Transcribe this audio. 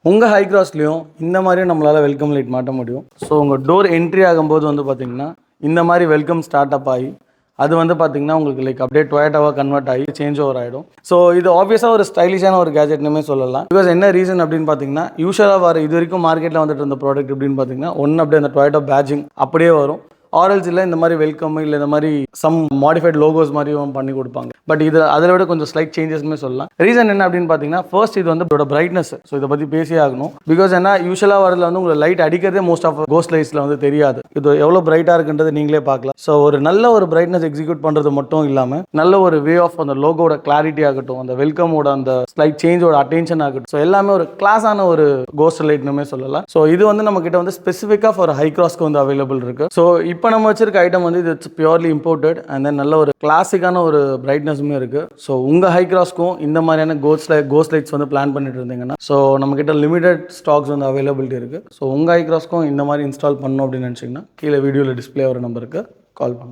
உங்கள் ஹை கிராஸ்லேயும் இந்த மாதிரியும் நம்மளால் வெல்கம் லைட் மாட்ட முடியும். ஸோ உங்கள் டோர் என்ட்ரி ஆகும்போது வந்து பார்த்திங்கன்னா இந்த மாதிரி வெல்கம் ஸ்டார்ட் அப் ஆகி அது வந்து பார்த்திங்கன்னா உங்களுக்கு லைக் அப்படியே டொயேட்டாவாக கன்வெர்ட் ஆகி சேஞ்ச் ஓவர் ஆகிடும். ஸோ இது ஆப்வியஸாக ஒரு ஸ்டைலிஷான ஒரு கேஜெட்னுமே சொல்லலாம். பிகாஸ் என்ன ரீசன் அப்படின்னு பார்த்தீங்கன்னா யூஷுவலாக வர இது வரைக்கும் மார்க்கெட்டில் வந்துட்டு இருந்த ப்ராடக்ட் அப்படின்னு பார்த்தீங்கன்னா ஒன்று அப்படியே அந்த டொயேட்டா பேட்ஜிங் அப்படியே வரும். ஆரல்ஸ் இல்லை இந்த மாதிரி வெல்கம் இல்லை இந்த மாதிரி சம் மாடிஃபைட் லோகோஸ் மாதிரியும் பண்ணி கொடுப்பாங்க. பட் இது அதில் விட கொஞ்சம் ஸ்லைட் சேஞ்சஸ்மே சொல்லலாம். ரீசன் என்ன அப்படின்னு பார்த்தீங்கன்னா ஃபர்ஸ்ட் இது வந்து இதோட பிரைட்னஸ். ஸோ இதை பற்றி பேசியே ஆகணும். பிகாஸ் என்ன யூஷுவலாக வரதுல வந்து உங்களுக்கு லைட் அடிக்கிறதே மோஸ்ட் ஆஃப் கோஸ்ட் லைட்ஸில் வந்து தெரியாது. இது எவ்வளோ பிரைட்டாக இருக்குன்றது நீங்களே பார்க்கலாம். ஸோ ஒரு நல்ல ஒரு பிரைட்னஸ் எக்ஸிக்யூட் பண்ணுறது மட்டும் இல்லாமல் நல்ல ஒரு வே ஆஃப் அந்த லோகோட கிளாரிட்டி ஆகட்டும், அந்த வெல்கமோட அந்த ஸ்லைட் சேஞ்சோட அட்டென்ஷன் ஆகட்டும், ஸோ எல்லாமே ஒரு கிளாஸான ஒரு கோஸ்ட் லைட்னுமே சொல்லலாம். ஸோ இது வந்து நம்ம கிட்ட வந்து ஸ்பெசிஃபிக்காக ஃபார் ஹை கிராஸ்க்கு வந்து அவைலபிள் இருக்கு. ஸோ இப்போ நம்ம வச்சிருக்க ஐட்டம் வந்து இது பியூர்லி இம்போர்ட்டட் அண்ட் தென் நல்ல ஒரு கிளாசிக்கான ஒரு பிரைட்னஸுமே இருக்கு. ஸோ உங்கள் ஹை கிராஸ்க்கும் இந்த மாதிரியான கோஸ்ட் லைட்ஸ் வந்து பிளான் பண்ணிட்டு இருந்தீங்கன்னா ஸோ நம்ம கிட்ட லிமிடெட் ஸ்டாக்ஸ் வந்து அவைலபிலிட்டி இருக்கு. ஸோ உங்கள் ஹை கிராஸ்க்கும் இந்த மாதிரி இன்ஸ்டால் பண்ணணும் அப்படின்னு நினச்சிங்கன்னா கீழே வீடியோவில் டிஸ்பிளே ஆகிற நம்பருக்கு கால் பண்ணுங்க.